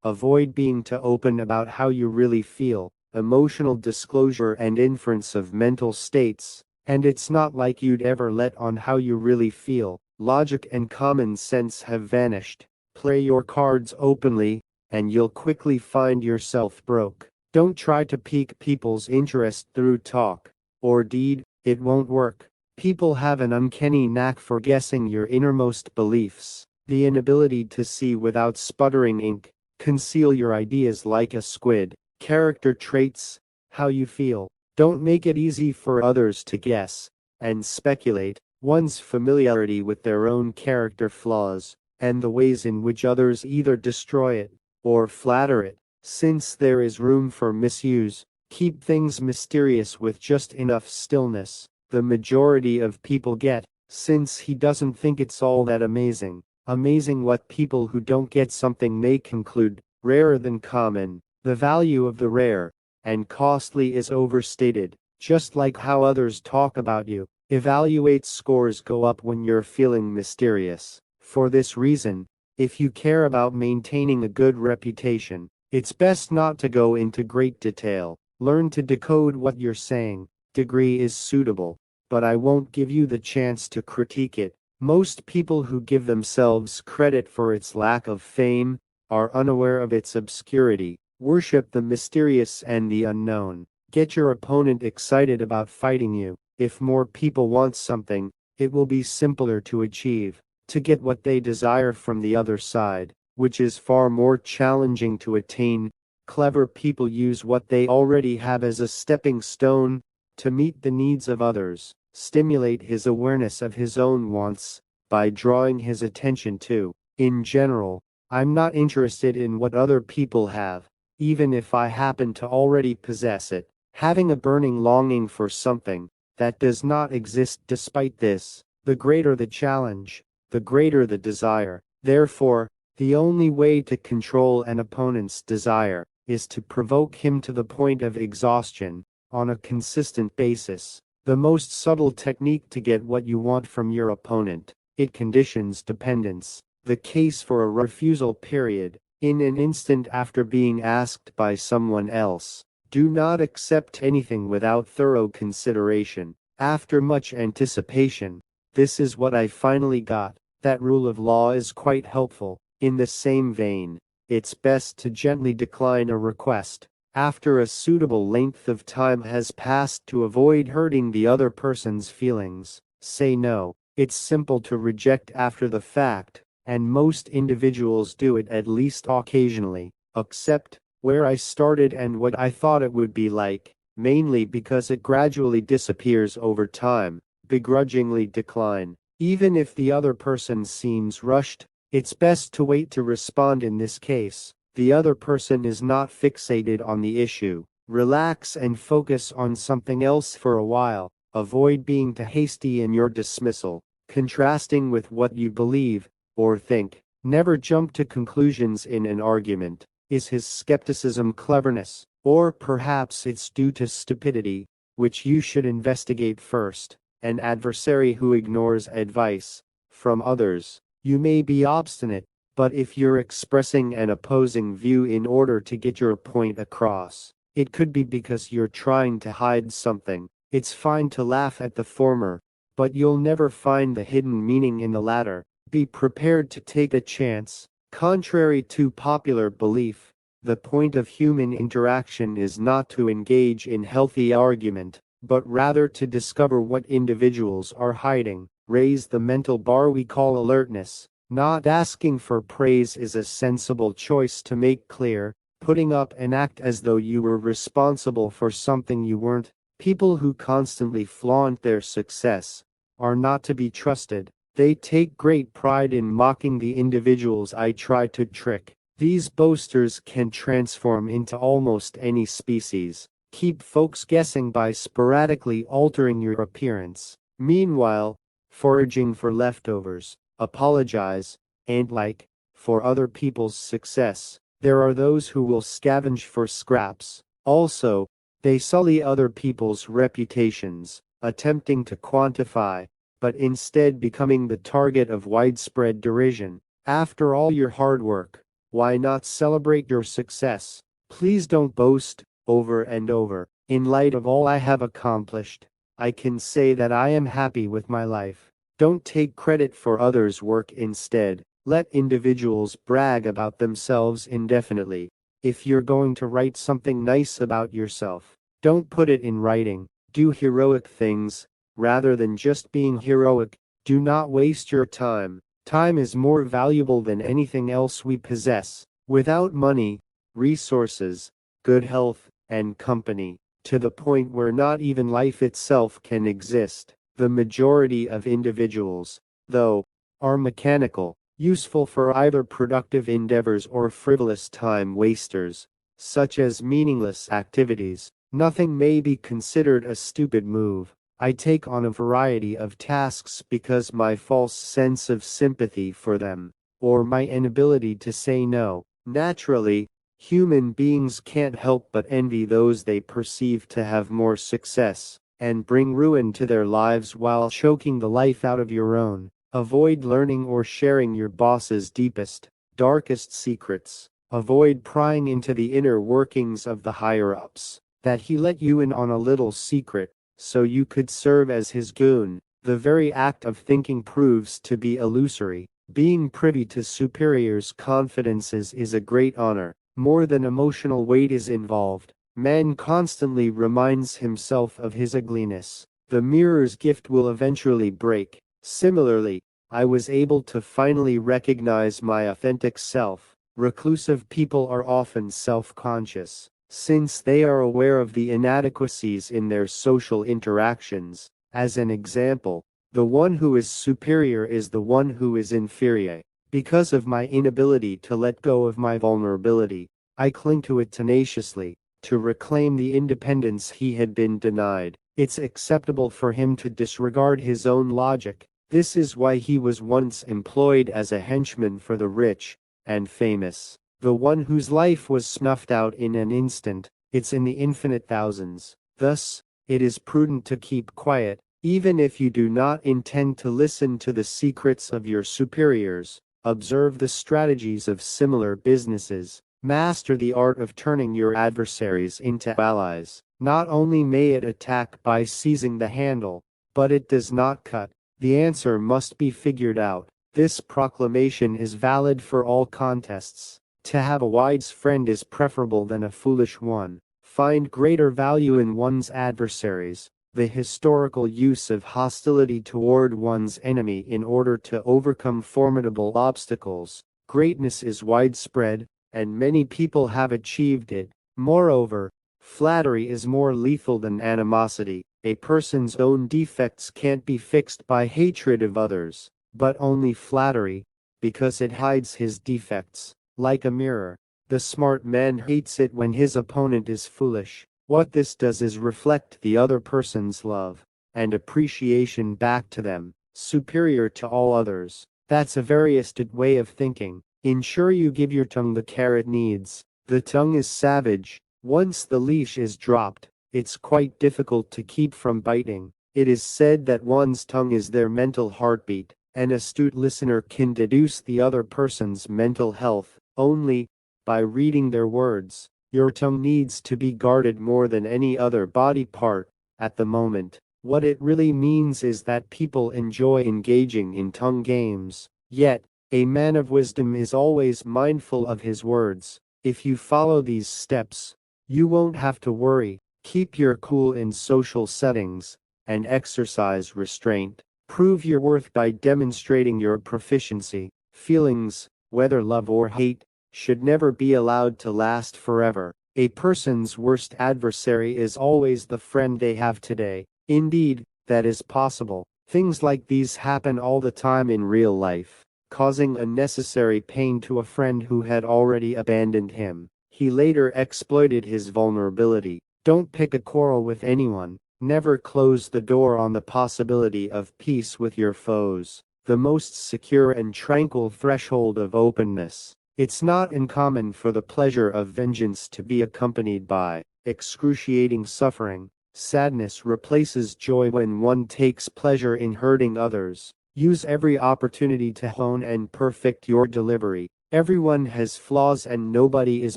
Avoid being too open about how you really feel, emotional disclosure and inference of mental states, and it's not like you'd ever let on how you really feel. Logic and common sense have vanished. Play your cards openly, and you'll quickly find yourself broke. Don't try to pique people's interest through talk or deed, it won't work. People have an uncanny knack for guessing your innermost beliefs, the inability to see without sputtering ink, conceal your ideas like a squid. Character traits, how you feel. Don't make it easy for others to guess and speculate. One's familiarity with their own character flaws and the ways in which others either destroy it or flatter it. Since there is room for misuse, keep things mysterious with just enough stillness. The majority of people get, since he doesn't think it's all that amazing. Amazing what people who don't get something may conclude, rarer than common. The value of the rare and costly is overstated, just like how others talk about you. Evaluate scores go up when you're feeling mysterious. For this reason, if you care about maintaining a good reputation, it's best not to go into great detail. Learn to decode what you're saying. Degree is suitable, but I won't give you the chance to critique it. Most people who give themselves credit for its lack of fame are unaware of its obscurity. Worship the mysterious and the unknown. Get your opponent excited about fighting you. If more people want something, it will be simpler to achieve, to get what they desire from the other side, which is far more challenging to attain. Clever people use what they already have as a stepping stone to meet the needs of others. Stimulate his awareness of his own wants by drawing his attention to. In general, I'm not interested in what other people have, even if I happen to already possess it. Having a burning longing for something that does not exist. Despite this, the greater the challenge, the greater the desire. Therefore, the only way to control an opponent's desire is to provoke him to the point of exhaustion on a consistent basis. The most subtle technique to get what you want from your opponent. It conditions dependence. The case for a refusal period. In an instant after being asked by someone else, do not accept anything without thorough consideration. After much anticipation, this is what I finally got. That rule of law is quite helpful. In the same vein, it's best to gently decline a request after a suitable length of time has passed to avoid hurting the other person's feelings. Say no. It's simple to reject after the fact, and most individuals do it at least occasionally. Accept where I started and what I thought it would be like, mainly because it gradually disappears over time. Begrudgingly decline. Even if the other person seems rushed, it's best to wait to respond. In this case, the other person is not fixated on the issue. Relax and focus on something else for a while. Avoid being too hasty in your dismissal, contrasting with what you believe or think. Never jump to conclusions in an argument. Is his skepticism cleverness, or perhaps it's due to stupidity, which you should investigate first? An adversary who ignores advice from others. You may be obstinate, but if you're expressing an opposing view in order to get your point across, it could be because you're trying to hide something. It's fine to laugh at the former, but you'll never find the hidden meaning in the latter. Be prepared to take a chance. Contrary to popular belief, the point of human interaction is not to engage in healthy argument, but rather to discover what individuals are hiding. Raise the mental bar we call alertness. Not asking for praise is a sensible choice to make clear. Putting up an act as though you were responsible for something you weren't. People who constantly flaunt their success are not to be trusted. They take great pride in mocking the individuals I try to trick. These boasters can transform into almost any species. Keep folks guessing by sporadically altering your appearance. Meanwhile, foraging for leftovers. Apologize, and like, for other people's success. There are those who will scavenge for scraps. Also, they sully other people's reputations, attempting to quantify, but instead becoming the target of widespread derision. After all your hard work, Why not celebrate your success? Please don't boast over and over. In light of all I have accomplished, I can say that I am happy with my life. Don't take credit for others' work instead. Let individuals brag about themselves indefinitely. If you're going to write something nice about yourself, don't put it in writing. Do heroic things, rather than just being heroic. Do not waste your time. Time is more valuable than anything else we possess. Without money, resources, good health, and company, to the point where not even life itself can exist, the majority of individuals, though, are mechanical, useful for either productive endeavors or frivolous time wasters, such as meaningless activities. Nothing may be considered a stupid move. I take on a variety of tasks because my false sense of sympathy for them, or my inability to say no. Naturally, human beings can't help but envy those they perceive to have more success, and bring ruin to their lives while choking the life out of your own. Avoid learning or sharing your boss's deepest, darkest secrets. Avoid prying into the inner workings of the higher-ups, that he let you in on a little secret, so you could serve as his goon. The very act of thinking proves to be illusory. Being privy to superiors' confidences is a great honor. More than emotional weight is involved. Man constantly reminds himself of his ugliness. The mirror's gift will eventually break. Similarly, I was able to finally recognize my authentic self. Reclusive people are often self-conscious, since they are aware of the inadequacies in their social interactions. As an example, the one who is superior is the one who is inferior. Because of my inability to let go of my vulnerability, I cling to it tenaciously, to reclaim the independence he had been denied. It's acceptable for him to disregard his own logic. This is why he was once employed as a henchman for the rich and famous. The one whose life was snuffed out in an instant, it's in the infinite thousands. Thus, it is prudent to keep quiet, even if you do not intend to listen to the secrets of your superiors. Observe the strategies of similar businesses. Master the art of turning your adversaries into allies. Not only may it attack by seizing the handle, but it does not cut. The answer must be figured out. This proclamation is valid for all contests. To have a wise friend is preferable than a foolish one. Find greater value in one's adversaries. The historical use of hostility toward one's enemy in order to overcome formidable obstacles. Greatness is widespread, and many people have achieved it. Moreover, flattery is more lethal than animosity. A person's own defects can't be fixed by hatred of others, but only flattery, because it hides his defects. Like a mirror, the smart man hates it when his opponent is foolish. What this does is reflect the other person's love and appreciation back to them, superior to all others. That's a very astute way of thinking. Ensure you give your tongue the care it needs. The tongue is savage. Once the leash is dropped, it's quite difficult to keep from biting. It is said that one's tongue is their mental heartbeat. An astute listener can deduce the other person's mental health only by reading their words. Your tongue needs to be guarded more than any other body part at the moment. What it really means is that people enjoy engaging in tongue games. Yet, a man of wisdom is always mindful of his words. If you follow these steps, you won't have to worry. Keep your cool in social settings and exercise restraint. Prove your worth by demonstrating your proficiency. Feelings, whether love or hate, should never be allowed to last forever. A person's worst adversary is always the friend they have today. Indeed, that is possible. Things like these happen all the time in real life, causing unnecessary pain to a friend who had already abandoned him. He later exploited his vulnerability. Don't pick a quarrel with anyone. Never close the door on the possibility of peace with your foes. The most secure and tranquil threshold of openness. It's not uncommon for the pleasure of vengeance to be accompanied by excruciating suffering. Sadness replaces joy when one takes pleasure in hurting others. Use every opportunity to hone and perfect your delivery. Everyone has flaws and nobody is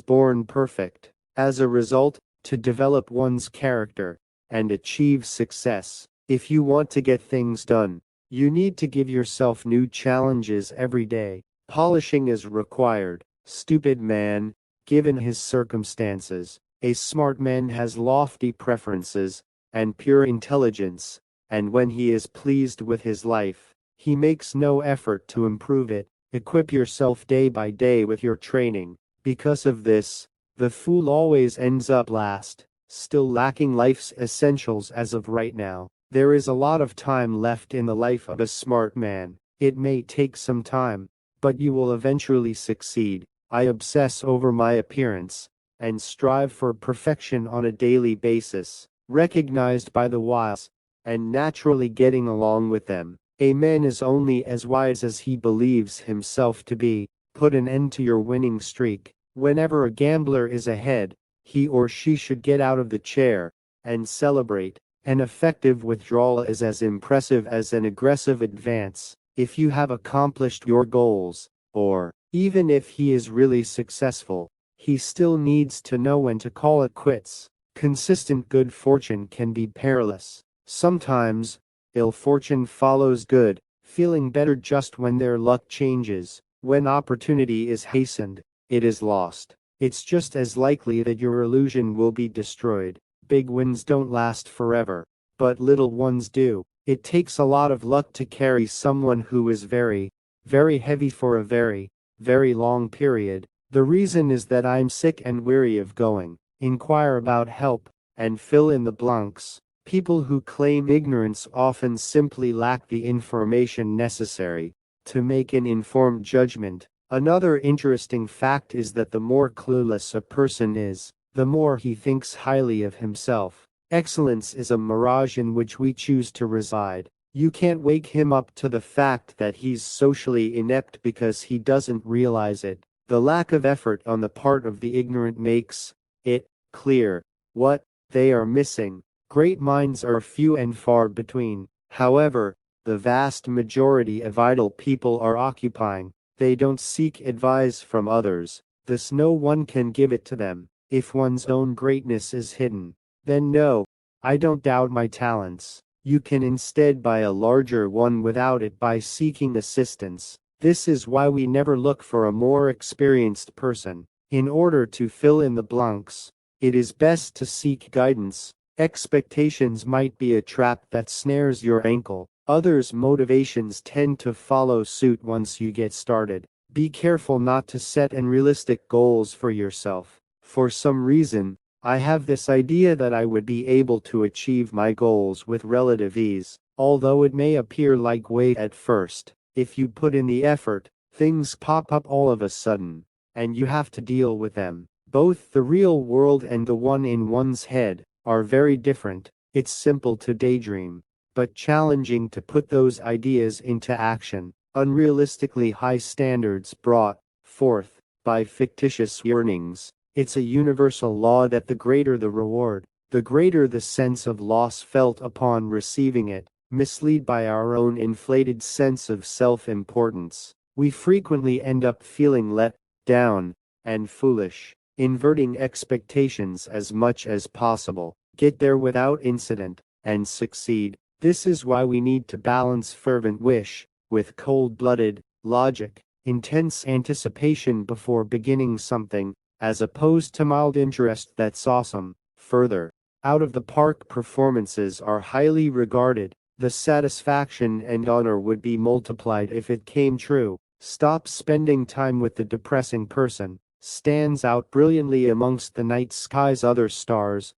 born perfect. As a result, to develop one's character and achieve success, if you want to get things done, you need to give yourself new challenges every day. Polishing is required. Stupid man, given his circumstances. A smart man has lofty preferences and pure intelligence, and when he is pleased with his life, he makes no effort to improve it. Equip yourself day by day with your training. Because of this, the fool always ends up last, still lacking life's essentials as of right now. There is a lot of time left in the life of a smart man. It may take some time, but you will eventually succeed. I obsess over my appearance and strive for perfection on a daily basis, recognized by the wise and naturally getting along with them. A man is only as wise as he believes himself to be. Put an end to your winning streak. Whenever a gambler is ahead, he or she should get out of the chair and celebrate. An effective withdrawal is as impressive as an aggressive advance. If you have accomplished your goals, or even if he is really successful, he still needs to know when to call it quits. Consistent good fortune can be perilous. Sometimes, ill fortune follows good, feeling better just when their luck changes. When opportunity is hastened, it is lost. It's just as likely that your illusion will be destroyed. Big wins don't last forever, but little ones do. It takes a lot of luck to carry someone who is very, very heavy for a very, very long period. The reason is that I'm sick and weary of going. Inquire about help, and fill in the blanks. People who claim ignorance often simply lack the information necessary to make an informed judgment. Another interesting fact is that the more clueless a person is, the more he thinks highly of himself. Excellence is a mirage in which we choose to reside. You can't wake him up to the fact that he's socially inept because he doesn't realize it. The lack of effort on the part of the ignorant makes it clear what they are missing. Great minds are few and far between. However, the vast majority of idle people are occupying. They don't seek advice from others. Thus no one can give it to them. If one's own greatness is hidden, then no, I don't doubt my talents. You can instead buy a larger one without it by seeking assistance. This is why we never look for a more experienced person. In order to fill in the blanks, it is best to seek guidance. Expectations might be a trap that snares your ankle. Others' motivations tend to follow suit once you get started. Be careful not to set unrealistic goals for yourself. For some reason, I have this idea that I would be able to achieve my goals with relative ease. Although it may appear like weight at first, if you put in the effort, things pop up all of a sudden, and you have to deal with them. Both the real world and the one in one's head are very different. It's simple to daydream, but challenging to put those ideas into action. Unrealistically high standards brought forth by fictitious yearnings. It's a universal law that the greater the reward, the greater the sense of loss felt upon receiving it. Misled by our own inflated sense of self-importance, we frequently end up feeling let down and foolish. Inverting expectations as much as possible, get there without incident, and succeed. This is why we need to balance fervent wish with cold-blooded logic, intense anticipation before beginning something, as opposed to mild interest that's awesome. Further, out-of-the-park performances are highly regarded. The satisfaction and honor would be multiplied if it came true. Stop spending time with the depressing person. Stands out brilliantly amongst the night sky's other stars,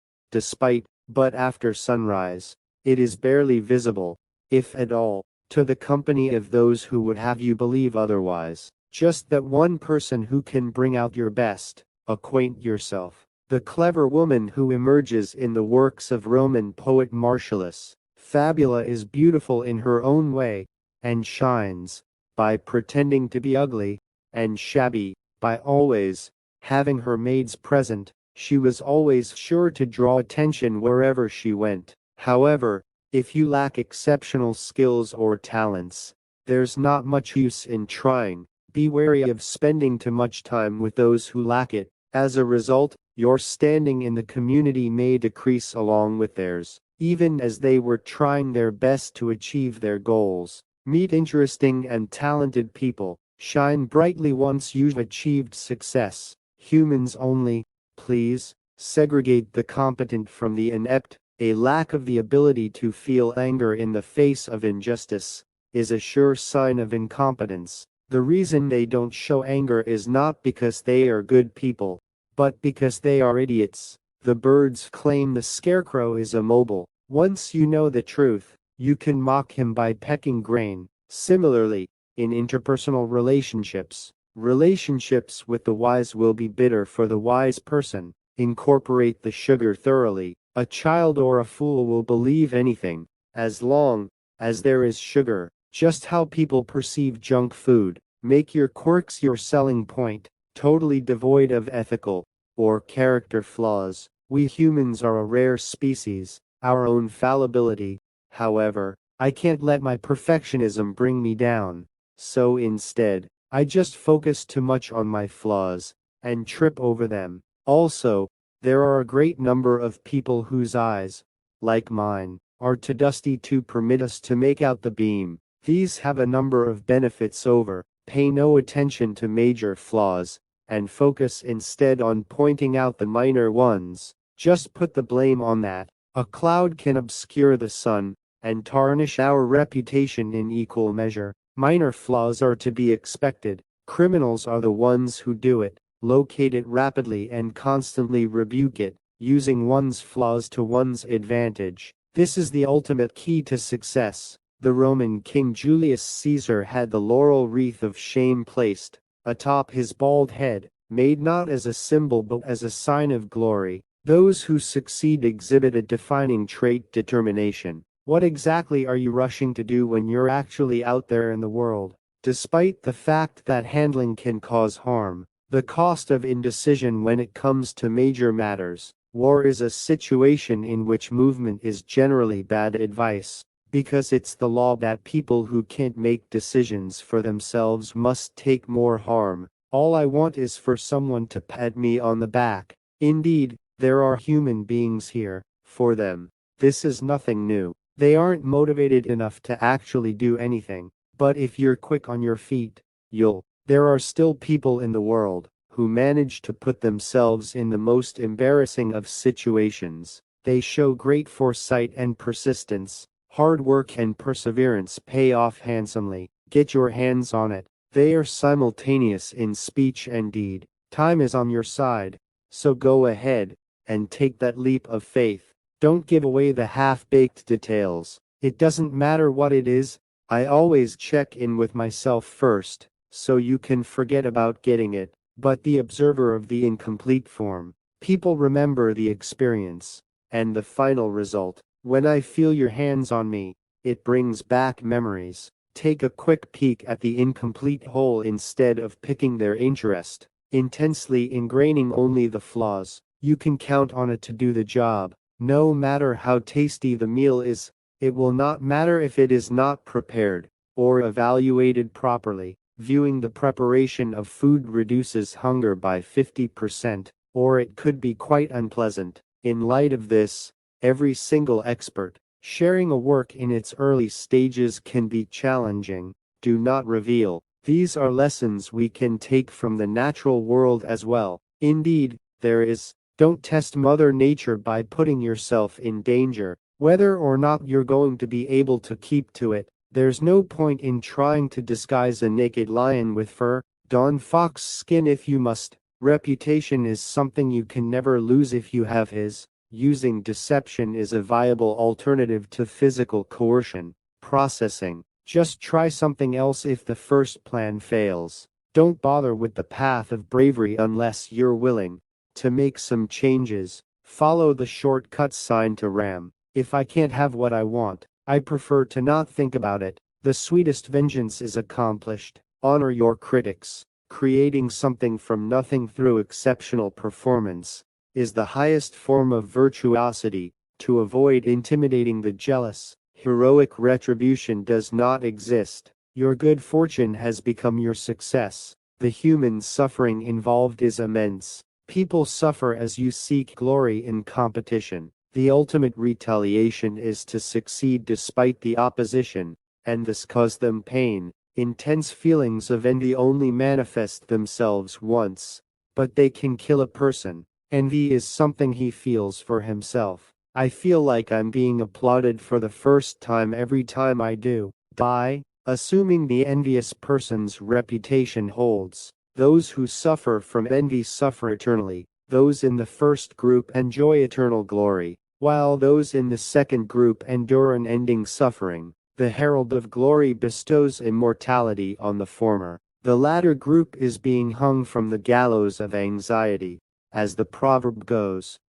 but after sunrise, it is barely visible, if at all, to the company of those who would have you believe otherwise. Just that one person who can bring out your best. Acquaint yourself. The clever woman who emerges in the works of Roman poet Martialus, Fabula is beautiful in her own way, and shines by pretending to be ugly and shabby. By always having her maids present, she was always sure to draw attention wherever she went. However, if you lack exceptional skills or talents, there's not much use in trying. Be wary of spending too much time with those who lack it. As a result, your standing in the community may decrease along with theirs, even as they were trying their best to achieve their goals. Meet interesting and talented people. Shine brightly once you've achieved success. Humans only, please. Segregate the competent from the inept. A lack of the ability to feel anger in the face of injustice is a sure sign of incompetence. The reason they don't show anger is not because they are good people, but because they are idiots. The birds claim the scarecrow is immobile. Once you know the truth, you can mock him by pecking grain. Similarly, in interpersonal relationships, relationships with the wise will be bitter for the wise person. Incorporate the sugar thoroughly. A child or a fool will believe anything, as long as there is sugar. Just how people perceive junk food. Make your quirks your selling point, totally devoid of ethical or character flaws. We humans are a rare species, our own fallibility. However, I can't let my perfectionism bring me down. So instead, I just focus too much on my flaws and trip over them. Also, there are a great number of people whose eyes, like mine, are too dusty to permit us to make out the beam. These have a number of benefits over. Pay no attention to major flaws, and focus instead on pointing out the minor ones. Just put the blame on that. A cloud can obscure the sun, and tarnish our reputation in equal measure. Minor flaws are to be expected. Criminals are the ones who do it. Locate it rapidly and constantly rebuke it, using one's flaws to one's advantage. This is the ultimate key to success. The Roman King Julius Caesar had the laurel wreath of shame placed atop his bald head, made not as a symbol but as a sign of glory. Those who succeed exhibit a defining trait: determination. What exactly are you rushing to do when you're actually out there in the world? Despite the fact that handling can cause harm, the cost of indecision when it comes to major matters. War is a situation in which movement is generally bad advice, because it's the law that people who can't make decisions for themselves must take more harm. All I want is for someone to pat me on the back. Indeed, there are human beings here. For them, this is nothing new. They aren't motivated enough to actually do anything. But if you're quick on your feet, you'll. There are still people in the world who manage to put themselves in the most embarrassing of situations. They show great foresight and persistence. Hard work and perseverance pay off handsomely. Get your hands on it. They are simultaneous in speech and deed. Time is on your side, so go ahead and take that leap of faith. Don't give away the half-baked details. It doesn't matter what it is. I always check in with myself first, so you can forget about getting it. But the observer of the incomplete form. People remember the experience and the final result. When I feel your hands on me, it brings back memories. Take a quick peek at the incomplete whole instead of picking their interest, intensely ingraining only the flaws. You can count on it to do the job. No matter how tasty the meal is, it will not matter if it is not prepared or evaluated properly. Viewing the preparation of food reduces hunger by 50%, or it could be quite unpleasant. In light of this, every single expert sharing a work in its early stages can be challenging. Do not reveal. These are lessons we can take from the natural world as well. Indeed, there is. Don't test Mother Nature by putting yourself in danger, whether or not you're going to be able to keep to it. There's no point in trying to disguise a naked lion with fur. Don fox skin if you must. Reputation is something you can never lose if you have his. Using deception is a viable alternative to physical coercion. Processing. Just try something else if the first plan fails. Don't bother with the path of bravery unless you're willing to make some changes. Follow the shortcut sign to Ram. If I can't have what I want, I prefer to not think about it. The sweetest vengeance is accomplished. Honor your critics. Creating something from nothing through exceptional performance is the highest form of virtuosity. To avoid intimidating the jealous, heroic retribution does not exist. Your good fortune has become your success. The human suffering involved is immense. People suffer as you seek glory in competition. The ultimate retaliation is to succeed despite the opposition, and this cause them pain. Intense feelings of envy only manifest themselves once, but they can kill a person. Envy is something he feels for himself. I feel like I'm being applauded for the first time every time I do. Die, assuming the envious person's reputation holds. Those who suffer from envy suffer eternally. Those in the first group enjoy eternal glory, while those in the second group endure unending suffering. The herald of glory bestows immortality on the former. The latter group is being hung from the gallows of anxiety. As the proverb goes,